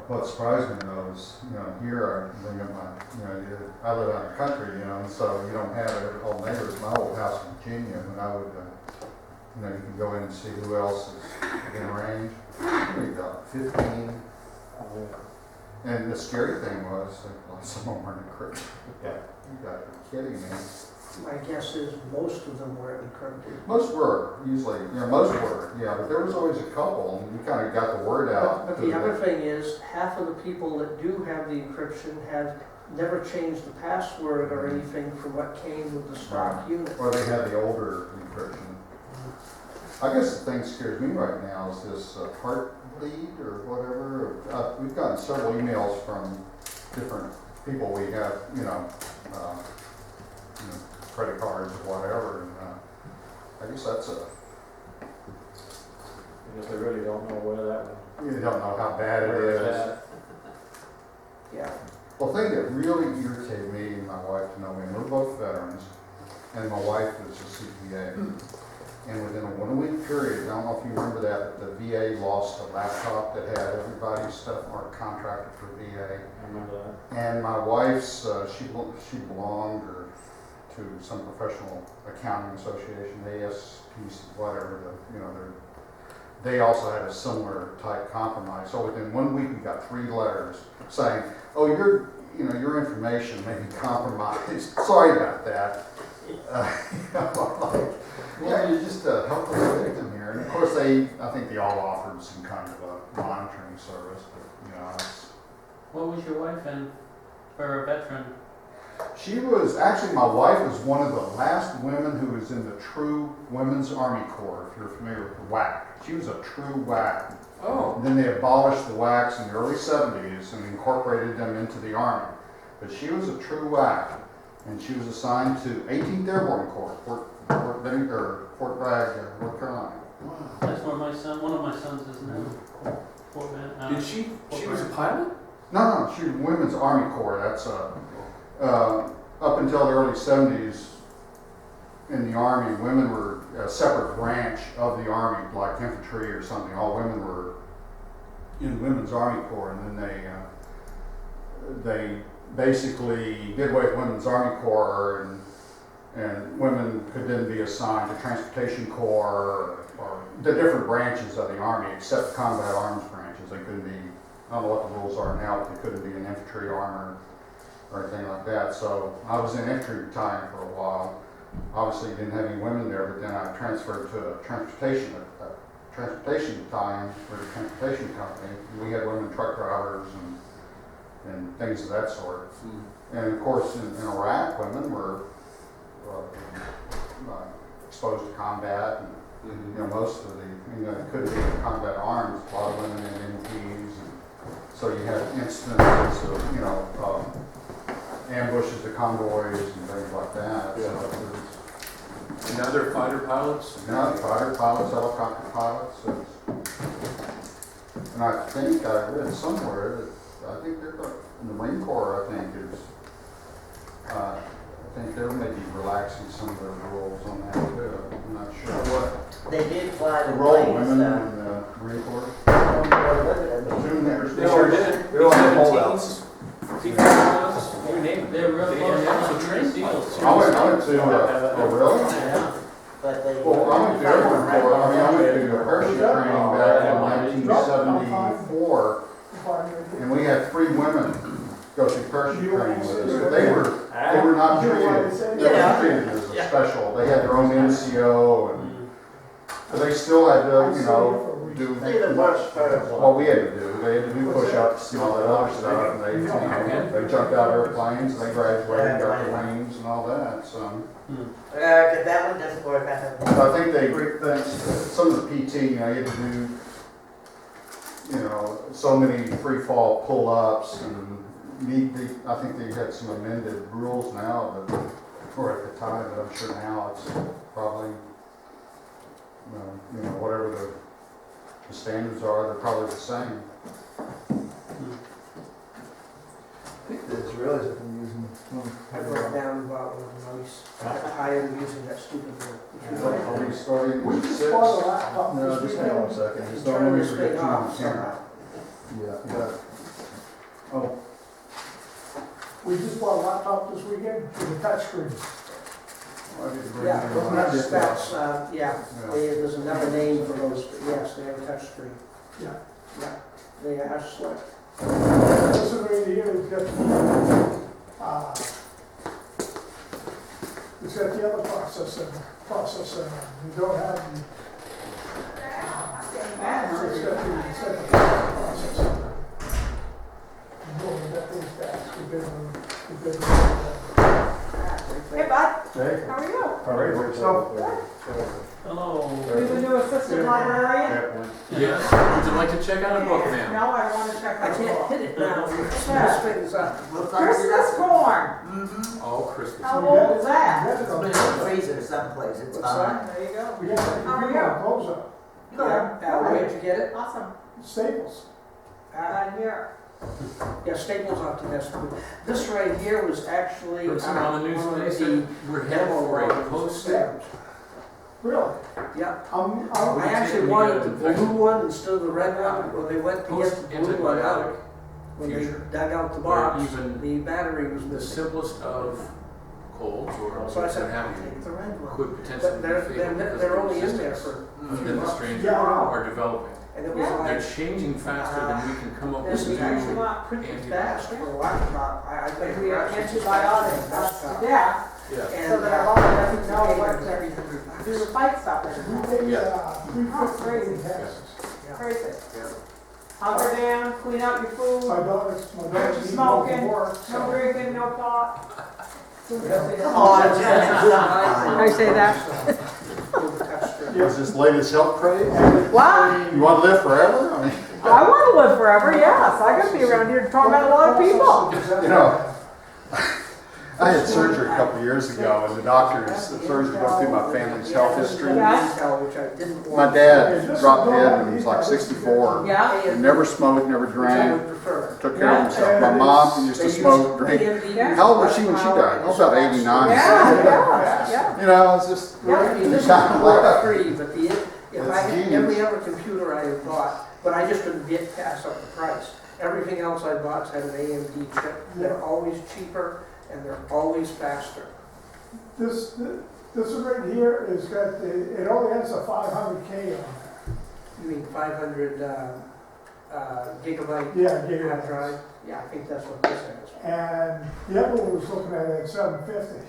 what surprised me though is, here I bring up I live out in the country, and so you don't have old neighbors. My old house in Virginia, when I would, you can go in and see who else is in range. We got 15. And the scary thing was, some of them were encrypted. Yeah. You got to be kidding me. My guess is most of them were encrypted. Most were, usually, most were, yeah, but there was always a couple, and you kind of got the word out. But the other thing is, half of the people that do have the encryption have never changed the password or anything from what came with the stock unit. Or they had the older encryption. I guess the thing that scares me right now is this heartbleed or whatever. We've gotten several emails from different people we have, credit cards or whatever, and I guess that's Because they really don't know where that one. you don't know how bad it is. Yeah. Well, the thing that really irritated me and my wife, we're both veterans, and my wife is a CPA. And within a 1 week period, I don't know if you remember that, the VA lost a laptop that had everybody's stuff marked contracted for VA. I remember that. And my wife's, she belonged to some professional accounting association, ASPC, whatever, they also had a similar type compromise. So within 1 week, we got 3 letters saying, oh, your information may be compromised. Sorry about that. You just a helpless victim here. And of course, I think they all offered some kind of a monitoring service, but, What was your wife in for a veteran? She was, actually my wife was one of the last women who was in the true Women's Army Corps, if you're familiar with the WAC. She was a true WAC. Oh. And then they abolished the WACs in the early 70s and incorporated them into the Army. But she was a true WAC, and she was assigned to 18th Airborne Corps, Fort Bragg, North Carolina. That's where one of my sons is now. Fort Bend, Did she was a pilot? No, she was Women's Army Corps. That's up until the early 70s in the Army, women were a separate branch of the Army, like infantry or something. All women were in Women's Army Corps, and then they basically did away with Women's Army Corps, and women could then be assigned to Transportation Corps or the different branches of the Army, except combat arms branches. They couldn't be, I don't know what the rules are now, but they couldn't be in infantry, armor, or anything like that. So I was in infantry battalion for a while. Obviously didn't have any women there, but then I transferred to a transportation battalion for the transportation company. We had women truck drivers and things of that sort. And of course in Iraq, women were exposed to combat, and most of the, could be in combat arms, a lot of women in MPs, and so you had instances of, ambushes to convoys and things like that. Yeah. So And other fighter pilots? fighter pilots, helicopter pilots. And I think I read somewhere that I think they're in the Marine Corps. I think they're maybe relaxing some of their rules on that too. I'm not sure what They did fly the the role of planes, women in the Marine Corps. Assume They all did. They all had holdouts. You name it. They're real close. I went to, oh really? Yeah. but they. Well, I went to Airborne Corps. I went to parachute training back in 1974, and we had 3 women go through parachute training with us. But they were not treated. They were treated as a special. They had their own NCO, and but they still had to, do what we had to do. They had to do push-ups and all that other stuff, and they jumped out of airplanes, and they graduated, got their wings and all that. So. Cause that one doesn't work, I think some of the PT, you had to do, so many free fall pull-ups, and I think they had some amended rules now, or at the time, but I'm sure now it's probably, whatever the standards are, they're probably the same. I think the Israelis have been using I wrote down about when I tired of using that stupid word. Are we starting We with just 6? bought a laptop. No, just hang on a second. Just don't Turn let me this forget thing you on off camera. somehow. Yeah, Oh, We just bought a laptop this weekend with a touchscreen. I didn't bring Yeah, any wasn't of that my that's, stuff. yeah, there's another name for those, but yes, they have a touchscreen. Yeah. Yeah, they are slick. This one right here has got, it's got the other processor. You don't have the, it's got the processor. You know, that thing's fast, the big one. Hey, bud, hey, how are you? all right, work stuff? Hello. You're the new assistant librarian? Yes. Would you like to check out a book, ma'am? No, I want to check I out the can't book. hit it now, Yeah. this thing's up. Christmas corn. Mm-hmm. Oh, Christmas. How old is that? Yeah, It's been in the freezer someplace, it's What's fine. that? There you go. We got How are the you? close up, Yeah, where'd you get it? Awesome. Staples. Glad here. Yeah, Staples off to this. This right here was actually. Heard some on the news one of today, the said we're headed for a post. stamps. Really? Yeah, I'm, I actually wanted the blue one instead of the red one, when they went to get the blue one out. When they Future. dug out the Where box, even the battery was The missing. simplest of colds or So I what said, have I'll you take the red one. could potentially But be they're, fatal because they're the only in there resistance for, within the strains Yeah, I know. are developing. and it was Yeah. They're like, changing faster than we can come up with this new is actually not pretty antibiotics. fast for a laptop. I think We are antibiotics, that's the death, Yeah. so that our mother doesn't know what to do to fight stuff We anymore. pay, Yeah. $3.50 in taxes. Crazy. Yeah. Hunker down, clean out your food, My daughter's no eating home from smoking, work, no so. drinking, no pot. Come on, Jen, I say that. Is this latest health craze? What? You want to live forever? I mean, I want to live forever, yes. I could be around here to torment a lot of people. you know, I had surgery a couple of years ago, and the surgeon went through my family's health history. My dad dropped dead when he was like 64. Yeah? He never smoked, never drank, prefer. took care of himself. My mom used to smoke, drink. How old was she when she died? I was about 89. Yeah. You know, it's just, Yeah. you This is kind of laugh. free, but the, if I That's had genius. every other computer I had bought, but I just couldn't get past up the price. Everything else I bought had an AMD chip. They're always cheaper and they're always faster. This one right here is got, it only has a 500K on it. You mean 500 gigabyte Yeah, hard gigabytes. drive? Yeah, I think that's what this is. And the other one was looking at 750.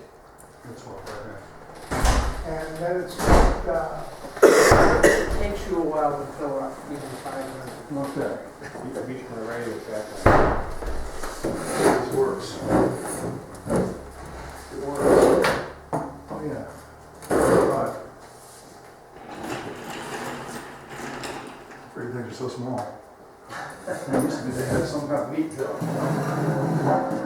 That's what I had. And then it's got, It takes you a while to fill up even 500. Okay. Beach on the radio shack. This works. It works. Oh, yeah. Right. Freaking things are so small. It used to be they had some kind of meat drill.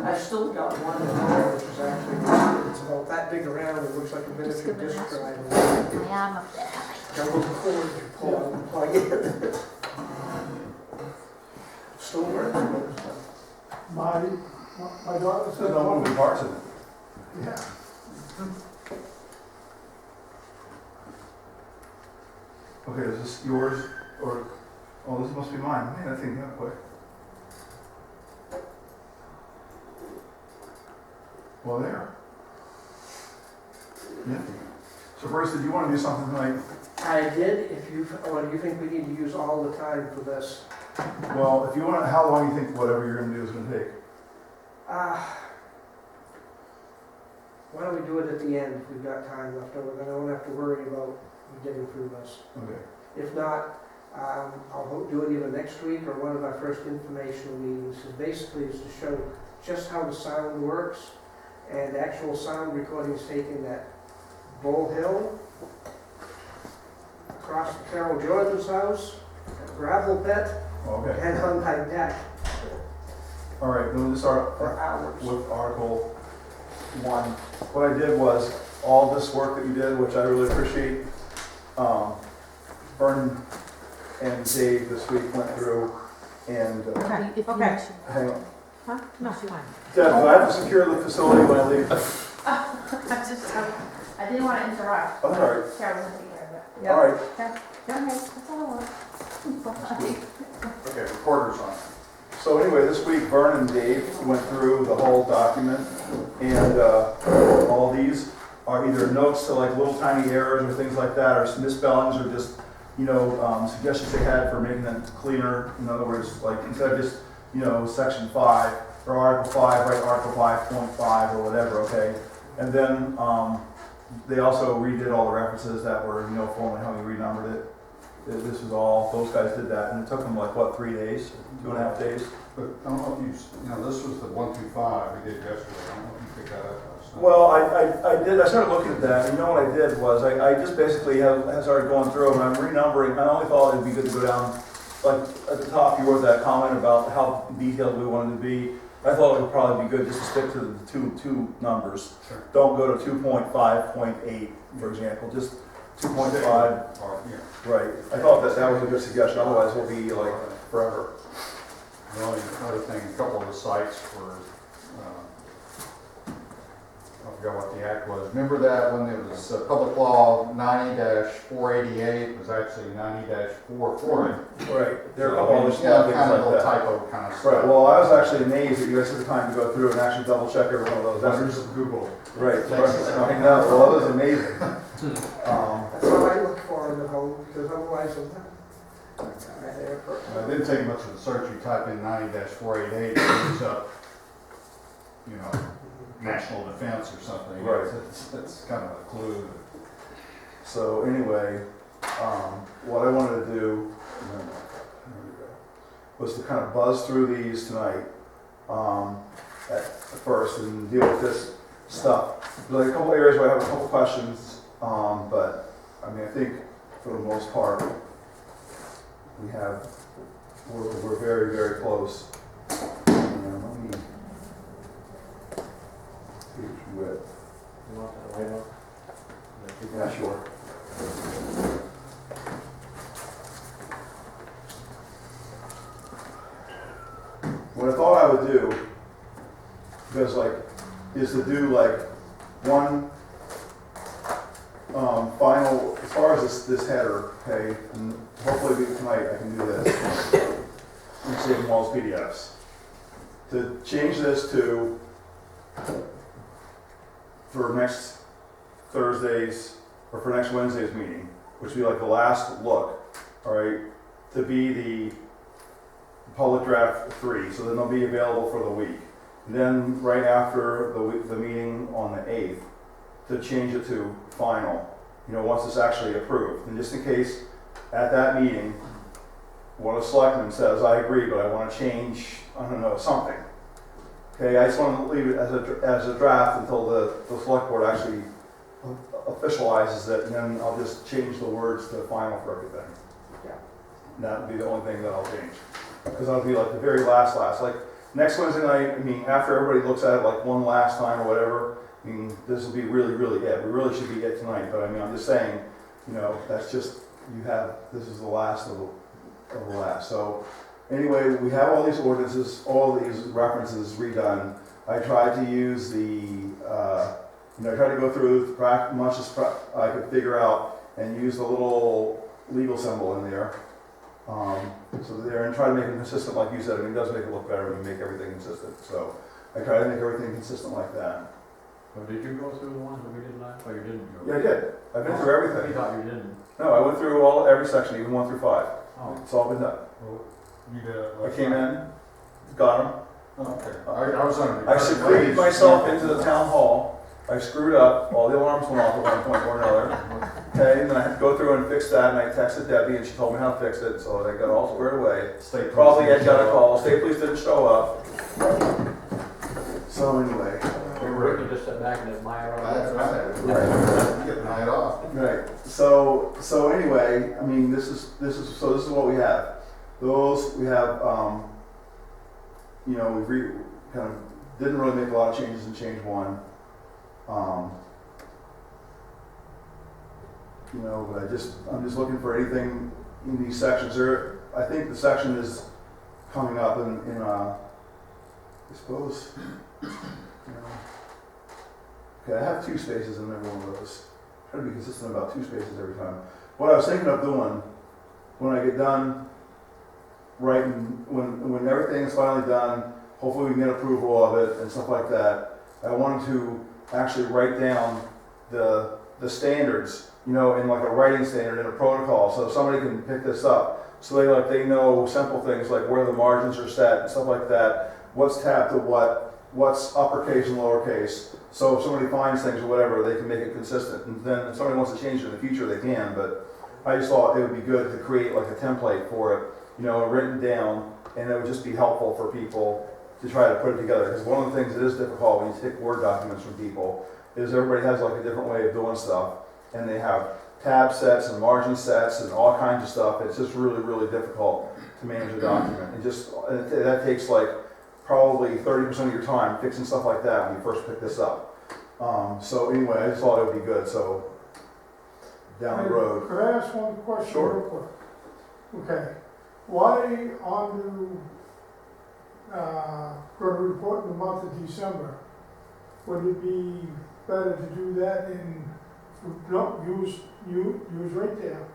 I still got one in there, which is actually, it's about that big around, it looks like a miniature disk drive. Got a little cord you pull and plug in. Still working. my daughter said, There's no moving parts in it. yeah. Okay, is this yours or, oh, this must be mine. Man, that thing got quick. Well, there. Yeah. So Bruce, did you want to do something like, I did, if you, or do you think we need to use all the time for this? well, if you want, how long do you think whatever you're gonna do is gonna take? Why don't we do it at the end if we've got time left over, then I won't have to worry about getting through this. Okay. If not, I'll do it either next week or one of our first informational meetings. It basically is to show just how the sound works, and actual sound recordings taken at Bull Hill, across the Carol Jordan's house, a gravel pit, Okay. and on my deck All right, we'll just start for hours. with Article 1. What I did was, all this work that you did, which I really appreciate, Vernon and Dave this week went through and, Okay. hang on. Huh? No, fine. Deb, do I have to secure the facility when I leave? I didn't want to interrupt. Oh, sorry. Carol wasn't here, Yeah. All right. but. Okay, that's all I want. Okay, recorder's on. So anyway, this week Vern and Dave went through the whole document, and all these are either notes to like little tiny errors or things like that, or misspellings, or just, you know, suggestions they had for making them cleaner. In other words, like instead of just, you know, section 5 or article 5, write article 5.5 or whatever, okay? And then they also redid all the references that were, you know, formally how we renumbered it. This was all, those guys did that, and it took them like, what, 3 days? 2.5 days? But I don't know if you know, this was the 1 through 5 we did yesterday. I don't know if you picked that up last night. Well, I did, I started looking at that, and you know what I did was, I just basically have started going through, and I'm renumbering. I only thought it'd be good to go down, like, at the top, you wrote that comment about how detailed we wanted to be. I thought it would probably be good just to stick to the two numbers. Sure. Don't go to 2.5.8, for example, just 2.5. Yeah. Right, I thought that was a good suggestion, otherwise we'll be like forever. The only other thing, a couple of the sites were, I forgot what the act was. Remember that when there was public law 90-488, it was actually 90-440. Right. There are So, all these small things kind of like little that. typo kind of stuff. Right, well, I was actually amazed that you guys took the time to go through and actually double check every one of those. Wonders of Google. Right, I know, well, it was amazing. That's what I look for in the home, because otherwise I'm not. It didn't take much of a search. You type in 90-488, it brings up, you know, national defense or something. Right. It's kind of a clue. So anyway, what I wanted to do was to kind of buzz through these tonight at first and deal with this stuff. There's like a couple areas where I have a couple questions, but I mean, I think for the most part, we're very, very close. Let me page width. You want that light on? Yeah, sure. What I thought I would do, because like, is to do like one final, as far as this header, okay, and hopefully tonight I can do this, and save them all as PDFs. To change this to, for next Thursday's, or for next Wednesday's meeting, which would be like the last look, all right, to be the public draft 3, so then they'll be available for the week. And then right after the meeting on the 8th, to change it to final, you know, once it's actually approved. And just in case at that meeting, one of the selectmen says, I agree, but I want to change, I don't know, something. Okay, I just want to leave it as a draft until the select board actually officializes it, and then I'll just change the words to final for everything. Yeah. And that would be the only thing that I'll change. Because that'll be like the very last. Like next Wednesday night, I mean, after everybody looks at it like one last time or whatever, I mean, this will be really, really it. We really should be it tonight, but I mean, I'm just saying, you know, that's just, this is the last of the last. So anyway, we have all these ordinances, all these references redone. I tried to use I tried to go through as much as I could figure out and use the little legal symbol in there. And try to make it consistent, like you said. I mean, it does make it look better when you make everything consistent. So I try to make everything consistent like that. Oh, did you go through the ones that we did last? Oh, you didn't go. Yeah, I did. I've been through I everything. thought you didn't. No, I went through every section, even 1 through 5. Oh. It's all been done. Well, you did it I last came night. in, got them. Okay. I was under the I secreted myself into the town hall. I screwed up. All the alarms went off at one point or another. Okay, and then I had to go through and fix that, and I texted Debbie, and she told me how to fix it, so I got all squared away. State Probably police had got a didn't call. State police didn't show up. So anyway. Ricky just sat back and admired all That's that. right. Get the night off. Right. So anyway, I mean, this is what we have. Those we have. You know, we kind of didn't really make a lot of changes in change 1. You know, but I'm just looking for anything in these sections. I think the section is coming up in I suppose. You know, okay, I have 2 spaces in every one of those. Try to be consistent about 2 spaces every time. What I was thinking of doing when I get done writing, when everything is finally done, hopefully we can get approval of it and stuff like that. I wanted to actually write down the standards, you know, in like a writing standard, in a protocol, so somebody can pick this up. So they know simple things like where the margins are set and stuff like that, what's tabbed to what's uppercase and lowercase. So if somebody finds things or whatever, they can make it consistent. And then if somebody wants to change it in the future, they can, but I just thought it would be good to create like a template for it, you know, written down, and it would just be helpful for people to try to put it together. Because one of the things that is difficult when you take Word documents from people is everybody has like a different way of doing stuff, and they have tab sets and margin sets and all kinds of stuff. It's just really, really difficult to manage a document. And that takes like probably 30% of your time fixing stuff like that when you first pick this up. So anyway, I just thought it would be good. So down the road. Could I ask one question Sure. real quick? Okay, why on the, going to report in the month of December, would it be better to do that in, no, use right there,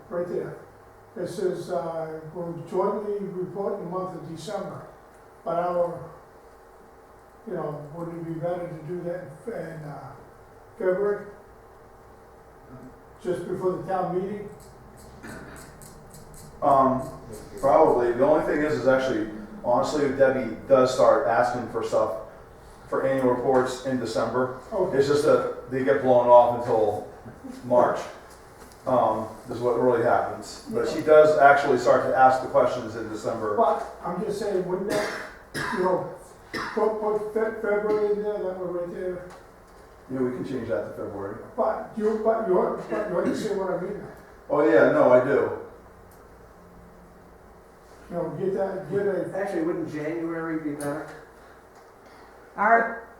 right there. It says, we'll jointly report in the month of December, but you know, would it be better to do that in February? Just before the town meeting? Probably. The only thing is actually, honestly, if Debbie does start asking for stuff for annual reports in December, Okay. it's just that they get blown off until March. Is what really happens. But she does actually start to ask the questions in December. But I'm just saying, wouldn't that, you know, put February in there, that one right there? Yeah, we can change that to February. But you understand what I mean? Oh yeah, no, I do. You know, get a, Actually, wouldn't January be better?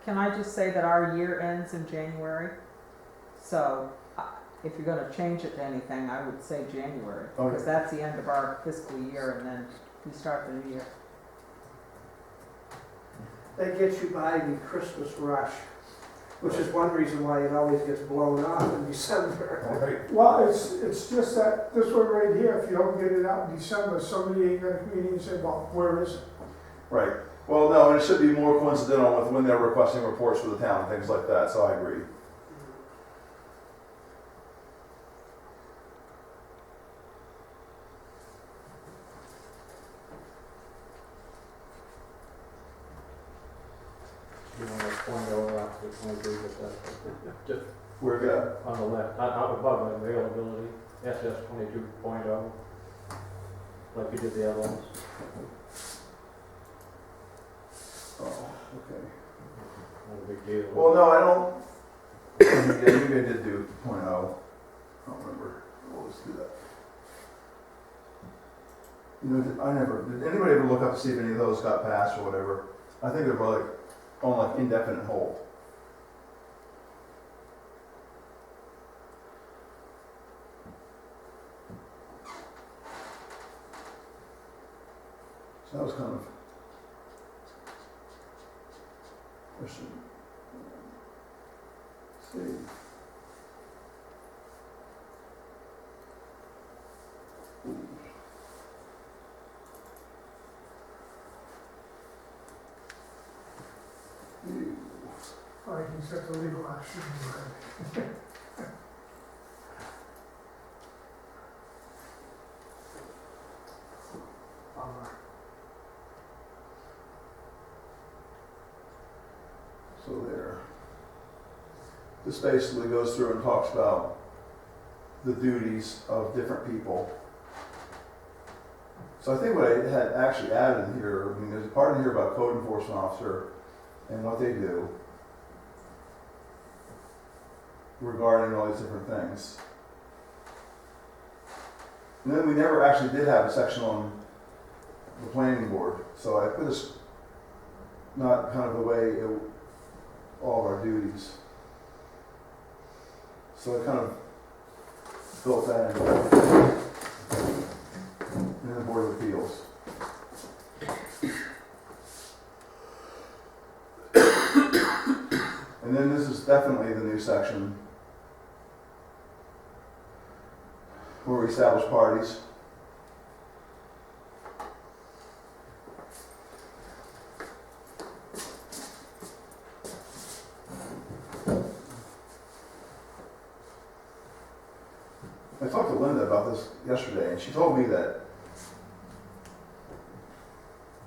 Can I just say that our year ends in January? So if you're gonna change it to anything, I would say January, because Okay. that's the end of our fiscal year, and then we start the new year. That gets you by the Christmas rush, which is one reason why it always gets blown off in December. Right. well, it's just that this one right here, if you don't get it out in December, somebody ain't gonna come in and say, well, where is it? Right. Well, no, and it should be more coincidental with when they're requesting reports for the town and things like that, so I agree. You know, like point over after the 23, just We're good. on the left, not above availability, SS 22.0, like you did the other ones. Oh, okay. Not a big deal. Well, no, I don't. Yeah, maybe I did do 0.0. I don't remember. We'll just do that. You know, did anybody ever look up to see if any of those got passed or whatever? I think they were like on like indefinite hold. So that was kind of question. Let's see. Or you can set the legal action. So there. This basically goes through and talks about the duties of different people. So I think what I had actually added in here, I mean, there's a part in here about code enforcement officer and what they do regarding all these different things. And then we never actually did have a section on the planning board, so I put this not kind of the way all of our duties. So I kind of built that in the Board of Appeals. And then this is definitely the new section where we establish parties. talked to Linda about this yesterday, and she told me that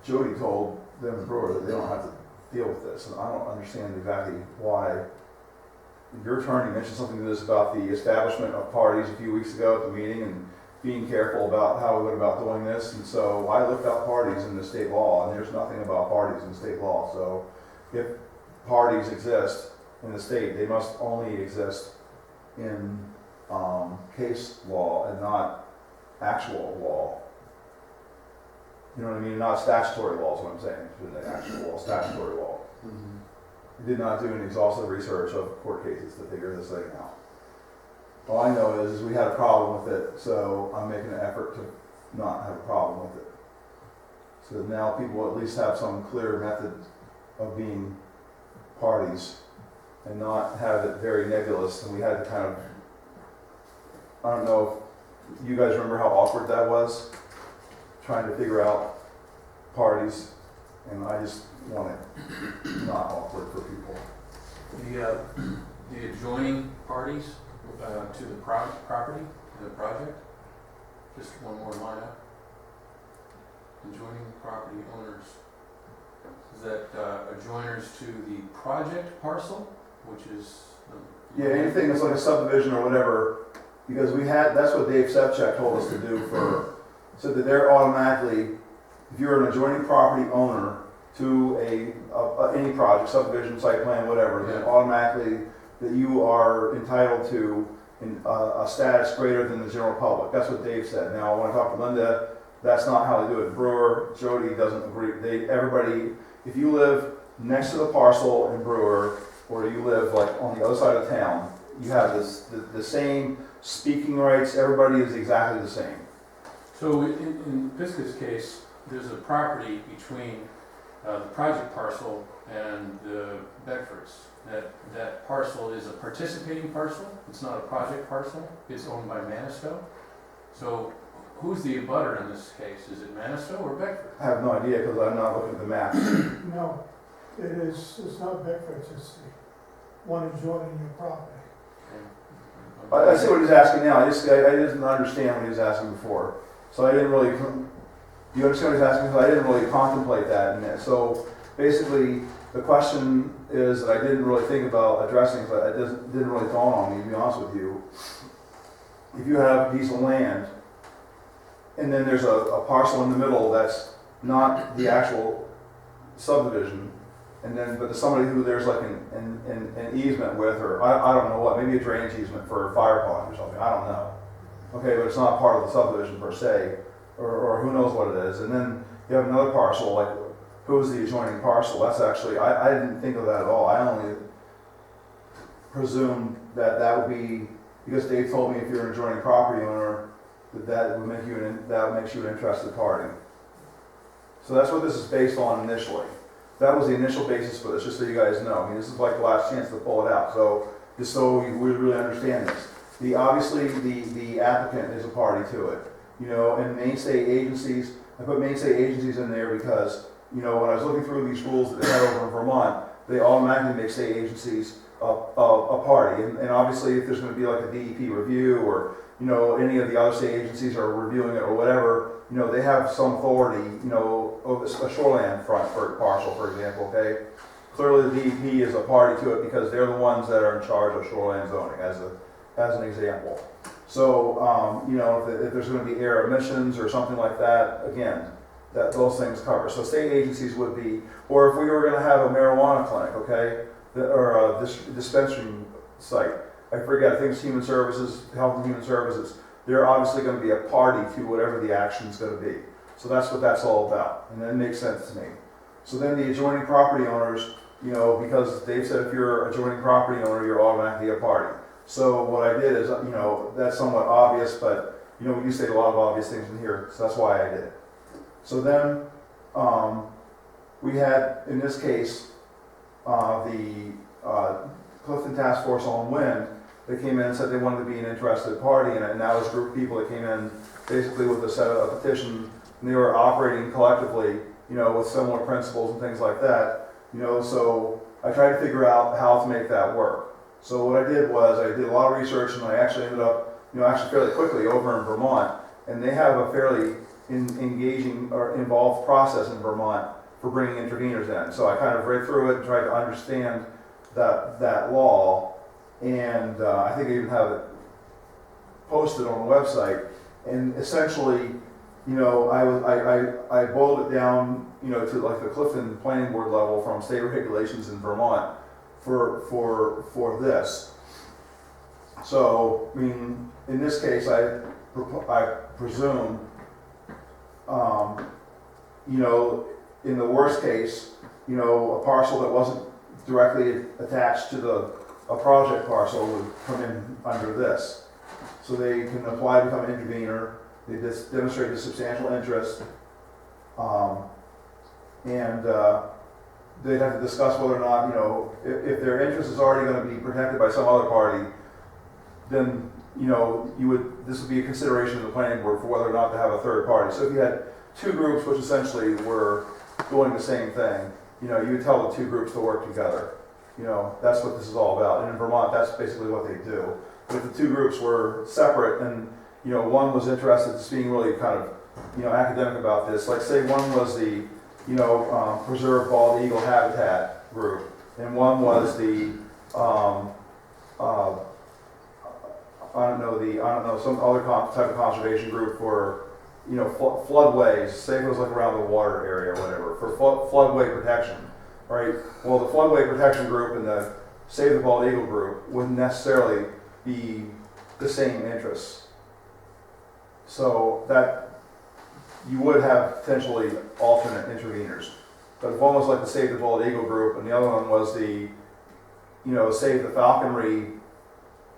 Jody told them in Brewer that they don't have to deal with this, and I don't understand exactly why. Your attorney mentioned something to this about the establishment of parties a few weeks ago at the meeting, and being careful about how we went about doing this, and so I looked up parties in the state law, and there's nothing about parties in state law, so if parties exist in the state, they must only exist in case law and not actual law. You know what I mean? Not statutory law is what I'm saying, it's the actual law, statutory law. We did not do any exhaustive research of court cases to figure this thing out. All I know is we had a problem with it, so I'm making an effort to not have a problem with it. So now people at least have some clear method of being parties and not have it very nebulous, and we had to kind of, I don't know if you guys remember how awkward that was, trying to figure out parties, and I just want it not awkward for people. The adjoining parties to the property, the project, just one more line up. Adjoining property owners. Is that adjoiners to the project parcel, which is? Yeah, anything that's like a subdivision or whatever, because that's what Dave Sepchak told us to do so that they're automatically, if you're an adjoining property owner to any project, subdivision, site plan, whatever, then automatically that you are entitled to a status greater than the general public. That's what Dave said. Now, when I talked to Linda, that's not how they do it in Brewer. Jody doesn't agree. Everybody, if you live next to the parcel in Brewer, or you live like on the other side of town, you have the same speaking rights. Everybody is exactly the same. So in Pisca's case, there's a property between the project parcel and the Beckfords. That parcel is a participating parcel. It's not a project parcel. It's owned by Manisto. So who's the abutter in this case? Is it Manisto or Beckford? I have no idea because I'm not looking at the map. No, it's not Beckford's, it's the one adjoining your property. I see what he's asking now. I didn't understand what he was asking before. So I didn't really, you understand what he's asking? Because I didn't really contemplate that. And so basically, the question is that I didn't really think about addressing, but it didn't really dawn on me, to be honest with you. If you have a piece of land, and then there's a parcel in the middle that's not the actual subdivision, and then but there's somebody who there's like an easement with, or I don't know what, maybe a drainage easement for a fire pond or something, I don't know. Okay, but it's not part of the subdivision per se, or who knows what it is. And then you have another parcel, like who's the adjoining parcel? That's actually, I didn't think of that at all. I only presumed that would be, because Dave told me if you're an adjoining property owner, that would make you an interested party. So that's what this is based on initially. That was the initial basis for this, just so you guys know. I mean, this is like the last chance to pull it out. So just so we really understand this. Obviously the applicant is a party to it. You know, and mainstay agencies, I put mainstay agencies in there because, you know, when I was looking through these rules that they had over in Vermont, they automatically make state agencies a party. And obviously if there's going to be like a DEP review, or, you know, any of the other state agencies are reviewing it or whatever, you know, they have some authority, you know, over a shoreland front for parcel, for example, okay? Clearly the DEP is a party to it because they're the ones that are in charge of shoreland zoning, as an example. So, you know, if there's going to be air emissions or something like that, again, those things cover. So state agencies would be, or if we were going to have a marijuana clinic, okay, or a dispensary site, I forget, I think it's Human Services, Health and Human Services, they're obviously going to be a party to whatever the action's going to be. So that's what that's all about, and that makes sense to me. So then the adjoining property owners, you know, because Dave said if you're an adjoining property owner, you're automatically a party. So what I did is, you know, that's somewhat obvious, but, you know, we say a lot of obvious things in here, so that's why I did it. So then we had, in this case, the Clifton Task Force on Wind. They came in and said they wanted to be an interested party, and that was a group of people that came in basically with a petition, and they were operating collectively, you know, with similar principles and things like that, you know, so I tried to figure out how to make that work. So what I did was I did a lot of research, and I actually ended up actually fairly quickly over in Vermont, and they have a fairly engaging or involved process in Vermont for bringing interveners in. So I kind of read through it and tried to understand that law, and I think I even have it posted on the website. And essentially, I boiled it down, to like the Clifton planning board level from state regulations in Vermont for this. So, I mean, in this case, I presume, in the worst case, a parcel that wasn't directly attached to a project parcel would come in under this. So they can apply to become an intervener, they just demonstrate a substantial interest, and they'd have to discuss whether or not, if their interest is already going to be protected by some other party, then, this would be a consideration of the planning board for whether or not to have a third party. So if you had two groups which essentially were doing the same thing, you would tell the two groups to work together. That's what this is all about. And in Vermont, that's basically what they do. But if the two groups were separate and, one was interested in just being really kind of, academic about this, like say one was the, preserve bald eagle habitat group, and one was the, some other type of conservation group for, floodways, say if it was like around the water area or whatever, for floodway protection, right? Well, the floodway protection group and the Save the Bald Eagle group wouldn't necessarily be the same interests. So that you would have potentially alternate interveners. But if one was like the Save the Bald Eagle group and the other one was the, Save the Falconry,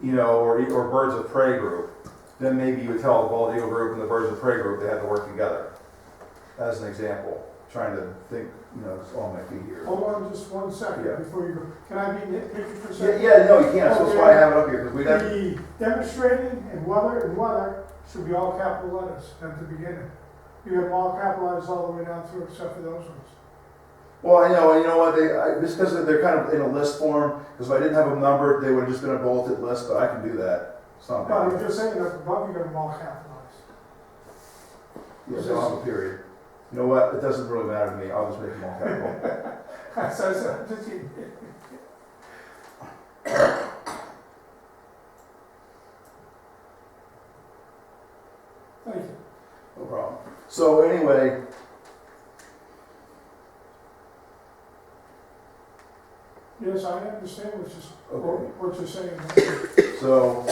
or Birds of Prey group, then maybe you would tell the Bald Eagle group and the Birds of Prey group they had to work together. As an example, trying to think, it's on my feet here. Hold on just 1 second Yeah. before you go. Can I be nitpicky for a second? Yeah, no, you can't. So that's why I have it up here, because we have. The demonstrating and weather should be all capital letters at the beginning. You have them all capitalized all the way down through except for those ones. Well, I know, and you know what, just because they're kind of in a list form, because if I didn't have them numbered, they would have just been a bulleted list, but I can do that. It's not No, bad. I'm just saying that above you got them all capitalized. Yeah, so I'll have a period. You know what, it doesn't really matter to me, I'll just make them all capital. So, just you. Thank you. No problem. So anyway, Yes, I understand Okay. what you're saying. so,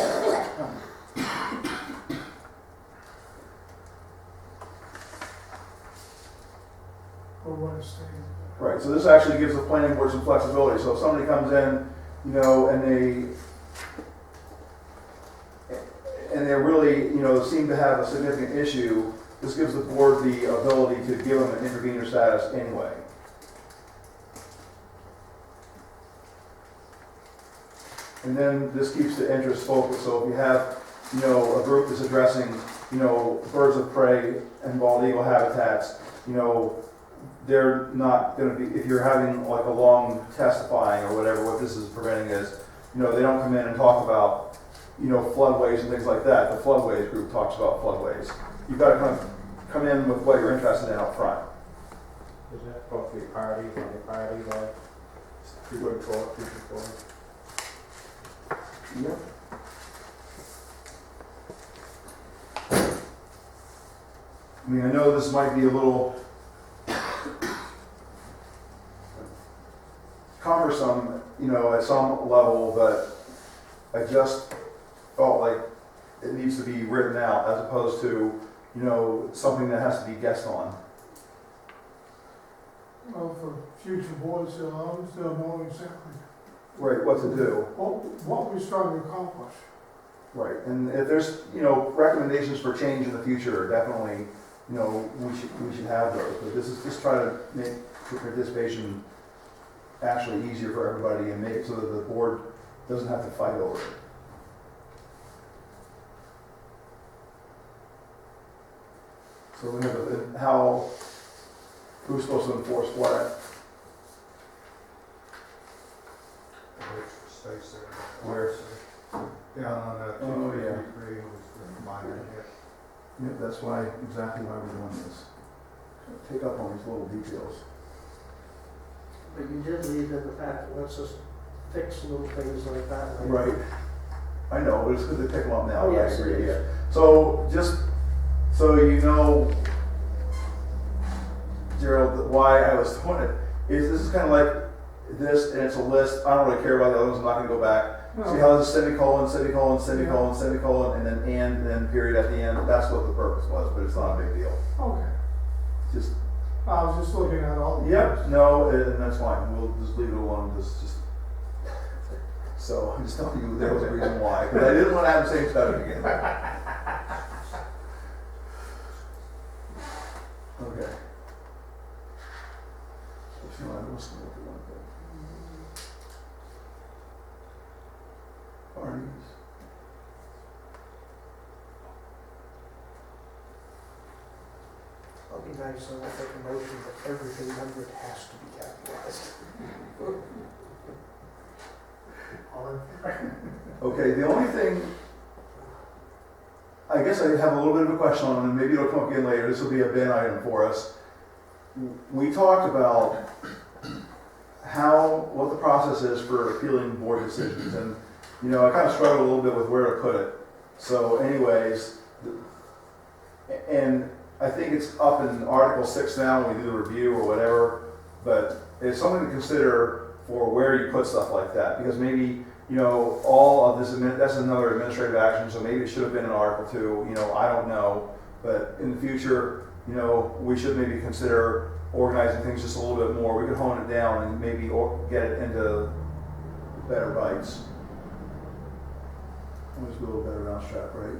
Or what is saying. right, so this actually gives the planning board some flexibility. So if somebody comes in, and they really, seem to have a significant issue, this gives the board the ability to give them an intervener status anyway. And then this keeps the interest focused. So if you have, a group that's addressing, birds of prey and bald eagle habitats, they're not going to be, if you're having like a long testifying or whatever, what this is preventing is, they don't come in and talk about, floodways and things like that. The floodways group talks about floodways. You've got to come in with what you're interested in up front. Is that supposed to be party, like, 2.4, 2.4? Yep. I mean, I know this might be a little cumbersome, at some level, but I just felt like it needs to be written out as opposed to, something that has to be guessed on. Well, for future boards, they'll know exactly Right, what to do. what we're trying to accomplish. Right, and if there's, recommendations for change in the future, definitely, we should have those. But this is just try to make the participation actually easier for everybody and make it so that the board doesn't have to fight over it. So we have who's supposed to enforce what? Space there. Where? down on that Oh, yeah. 233 was the minor hit. Yep, that's why, exactly why we're doing this. Take up on these little details. But you did leave in the fact that lets us fix little things like that. Right. I know, but it's good to pick them up now. Oh, I yes, agree, it is. yeah. So, just so you know, Gerald, why I was doing it, is this is kind of like this, and it's a list. I don't really care about the other ones, I'm not gonna go back. See how there's a semicolon, semicolon, semicolon, semicolon, and then period at the end? That's what the purpose was, but it's not a big deal. Okay, Just, I was just looking at all the. yep, no, and that's fine, we'll just leave it alone, just. So, I'm just telling you, there was a reason why, because I didn't want to have the same stuff again. Okay. If you want, I'm just gonna look at one thing. Barney's. It'll be nice, and I'll take a motion that everything numbered has to be capitalized. All in- Okay, the only thing, I guess I have a little bit of a question on, and maybe it'll come up again later, this will be a bin item for us. We talked about what the process is for appealing board decisions, and, you know, I kind of struggled a little bit with where to put it. So anyways, and I think it's up in Article 6 now when we do the review or whatever, but it's something to consider for where you put stuff like that, because maybe, you know, all of this, that's another administrative action, so maybe it should have been in Article 2, you know, I don't know, but in the future, you know, we should maybe consider organizing things just a little bit more. We could hone it down and maybe get it into better bites. Always be a little better mousetrap, right?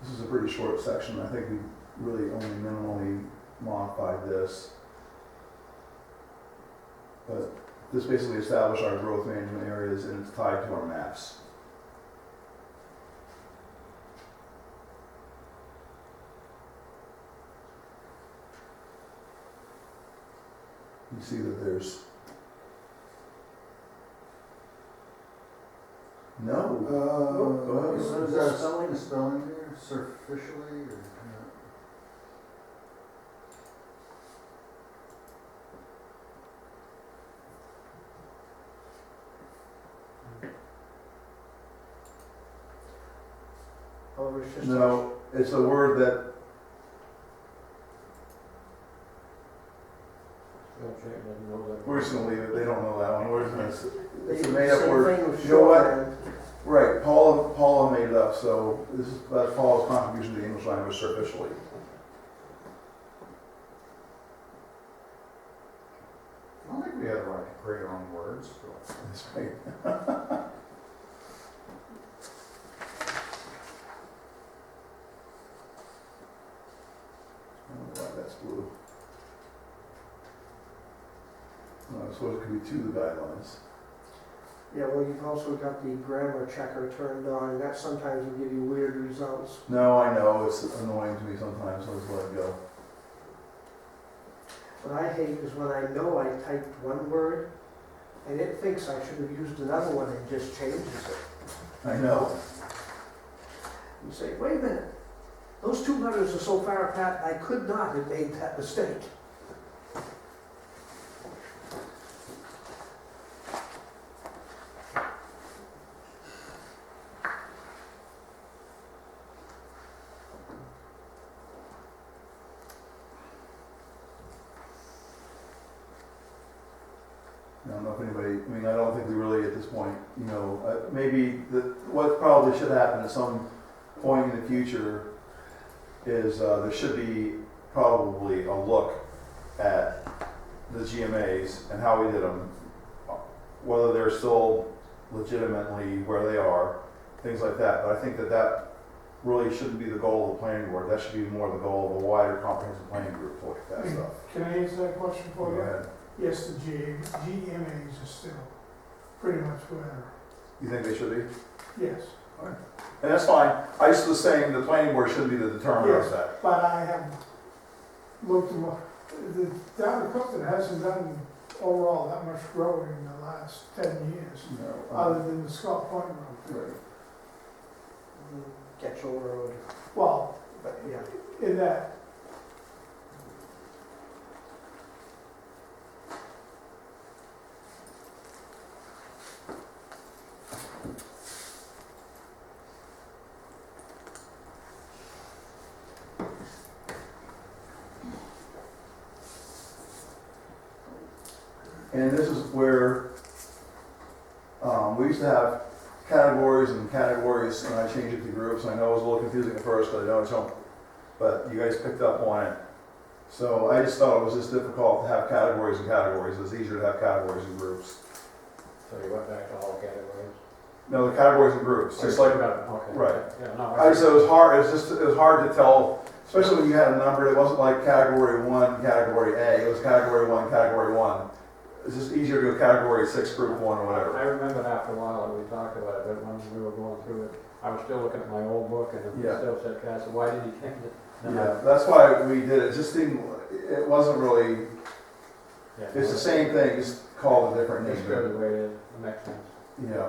This is a pretty short section. I think we really only minimally modified this. But this basically established our growth management areas, and it's tied to our maps. You see that there's no. Go ahead. Is that a spelling there, superficially, or? However, it's just. No, it's a word that, we're just gonna leave it, they don't know that one, we're just gonna, it's a made up word. You know what? Right, Paula made it up, so that's Paula's contribution to the English language superficially. I don't think we had the right to create our own words. That's right. I don't know why that's blue. No, I suppose it could be to the guidelines. Yeah, well, you've also got the grammar checker turned on, and that sometimes will give you weird results. No, I know, it's annoying to me sometimes, so just let it go. What I hate is when I know I typed one word, and it thinks I should have used another one and just changes it. I know. You say, wait a minute, those two letters are so far apart, I could not have made that mistake. I don't know if anybody, I mean, I don't think we really at this point, you know, maybe what probably should happen at some point in the future is there should be probably a look at the GMAs and how we did them, whether they're still legitimately where they are, things like that. But I think that really shouldn't be the goal of the planning board. That should be more the goal of a wider comprehensive planning group to look at that stuff. Can I answer that question for Go you? ahead. Yes, the GMAs are still pretty much where, You think they should be? yes. And that's fine. I just was saying the planning board should be the determiner of Yes. that. But I have looked more, down in Clifton hasn't done overall that much growing in the last 10 years, No, other than the Scott Point Road. right. Getchell Road, Well, but yeah. in that, And this is where we used to have categories and categories, and I changed it to groups. I know it was a little confusing at first, but I know it's home. But you guys picked up on it. So I just thought it was just difficult to have categories and categories. It was easier to have categories and groups. So you went back to all categories? No, the categories and groups, just like, Okay. right. Yeah, no, I just, it was hard, it was hard to tell, especially when you had a number, it wasn't like category 1, category A, it was category 1, category 1. It's just easier to go category 6, group 1 or whatever. I remember after a while, and we talked about it, but when we were going through it, I was still looking at my old book, and it Yeah. still said Castle, why did he change it? And Yeah, that's why we did it, just didn't, it wasn't really, yeah, it's the same thing, just called a different It's name. good the way it is, it makes sense. Yeah.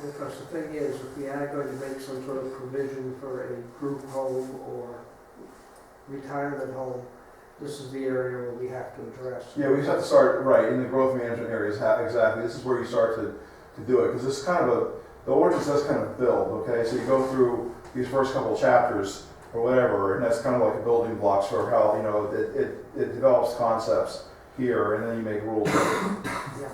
Because the thing is, if we are going to make some sort of provision for a group home or retirement home, this is the area where we have to address. Yeah, we just have to start, right, in the growth management areas, exactly, this is where you start to do it, because this is kind of a, the ordinance does kind of build, okay? So you go through these first couple chapters, or whatever, and that's kind of like a building blocks for how, you know, it develops concepts here, and then you make rules. Yeah.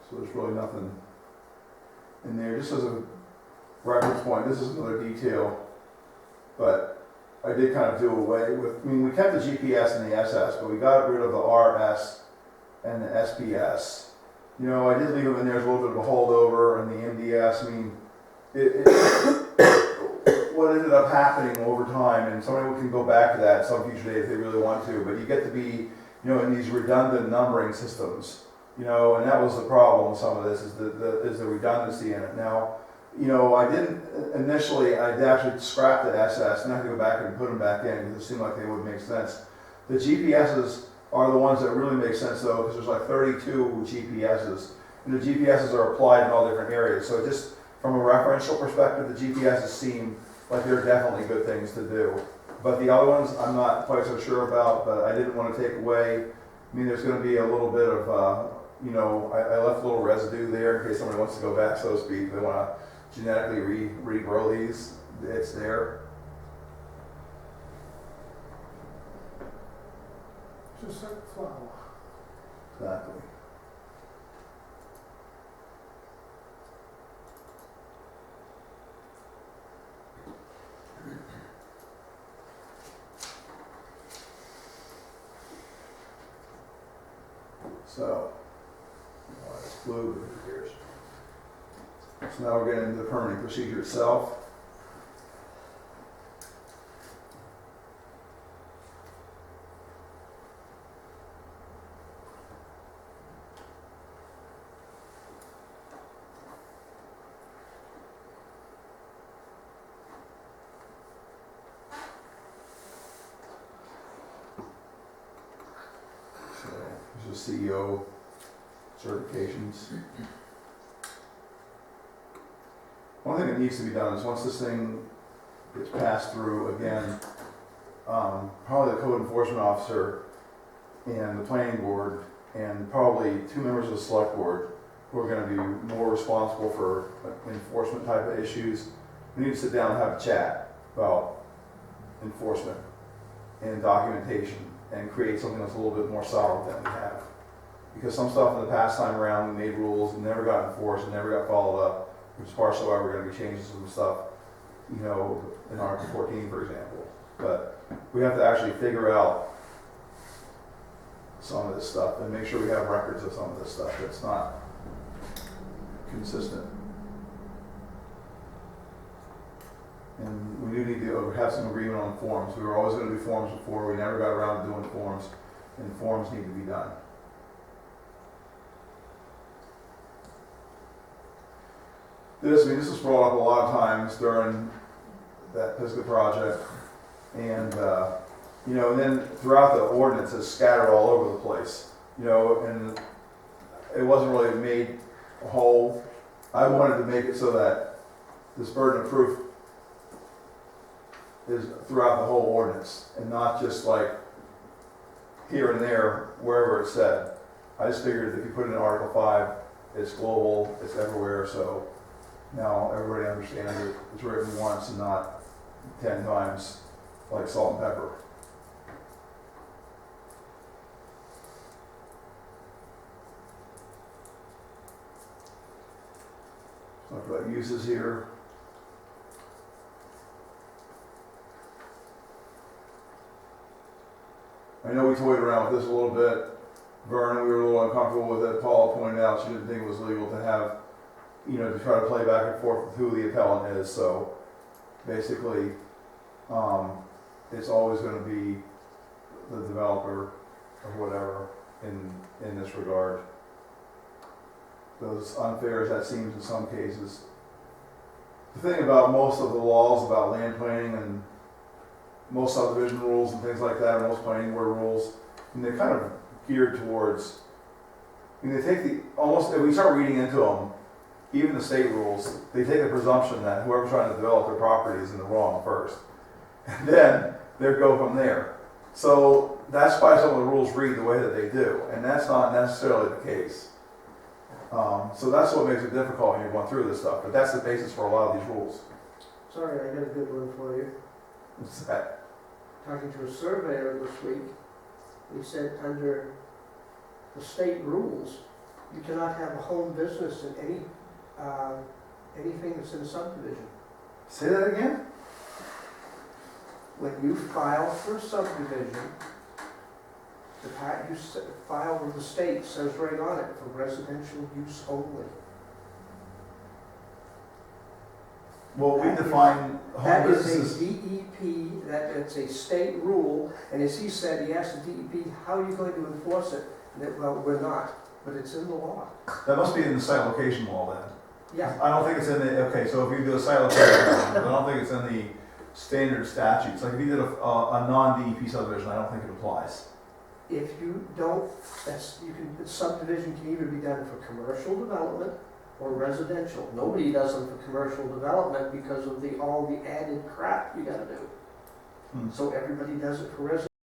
So there's really nothing in there, just as a reference point, this is another detail, but I did kind of do away with, I mean, we kept the GPS and the SS, but we got rid of the RS and the SPS. You know, I did leave them in there as a little bit of a holdover, and the MDS, I mean, what ended up happening over time, and somebody can go back to that some future date if they really want to, but you get to be, you know, in these redundant numbering systems. You know, and that was the problem with some of this, is the redundancy in it. Now, you know, I didn't, initially, I'd actually scrapped the SS, and I had to go back and put them back in, because it seemed like they would make sense. The GPSs are the ones that really make sense, though, because there's like 32 GPSs, and the GPSs are applied in all different areas. So just from a referential perspective, the GPSs seem like they're definitely good things to do. But the other ones, I'm not quite so sure about, but I didn't want to take away, I mean, there's going to be a little bit of, you know, I left a little residue there in case somebody wants to go back, so to speak. They want to genetically regrow these. It's there. just like flower. Exactly. So, it's blue, but who cares? So now we're getting into the permitting procedure itself. So, there's CEO certifications. One thing that needs to be done is once this thing gets passed through again, probably the code enforcement officer and the planning board and probably 2 members of the select board who are gonna be more responsible for enforcement type of issues. We need to sit down and have a chat about enforcement and documentation and create something that's a little bit more solid than we have. Because some stuff in the past time around, we made rules and never got enforced and never got followed up, which is partially why we're gonna be changing some stuff, you know, in Article 14, for example. But we have to actually figure out some of this stuff and make sure we have records of some of this stuff that's not consistent. And we do need to have some agreement on forms. We were always going to do forms before. We never got around to doing forms, and forms need to be done. This was brought up a lot of times during that Pisgah project, and you know, and then throughout the ordinance, it's scattered all over the place. You know, and it wasn't really made whole. I wanted to make it so that this burden of proof is throughout the whole ordinance and not just like here and there wherever it's said. I just figured if you put it in Article 5, it's global, it's everywhere, so now everybody understands it. It's written once and not 10 times like salt and pepper. Talk about uses here. I know we toyed around with this a little bit. Vern, we were a little uncomfortable with it. Paul pointed out she didn't think it was legal to have, you know, to try to play back and forth with who the appellant is. So basically, it's always going to be the developer or whatever in this regard. As unfair as that seems in some cases. The thing about most of the laws about land planning and most subdivision rules and things like that, most planning board rules, and they're kind of geared towards, I mean, they take if we start reading into them, even the state rules, they take the presumption that whoever's trying to develop their property is in the wrong first. And then they go from there. So that's why some of the rules read the way that they do, and that's not necessarily the case. So that's what makes it difficult when you're going through this stuff, but that's the basis for a lot of these rules. Sorry, I got a good one for you. What's that? Talking to a surveyor this week, he said under the state rules, you cannot have a home business in anything that's in a subdivision. Say that again? When you file for a subdivision, the part you file with the state says right on it, for residential use only. Well, we define That home is businesses. a DEP, that's a state rule, and as he said, he asked the DEP, how are you going to enforce it? And they, well, we're not, but it's in the law. That must be in the site location law then. Yeah, I don't think it's in the, okay, so if you do a site location law, I don't think it's in the standard statutes. Like if you did a non-DEP subdivision, I don't think it applies. if you don't, subdivision can either be done for commercial development or residential. Nobody does them for commercial development because of all the added crap you gotta do. So everybody does it for residential.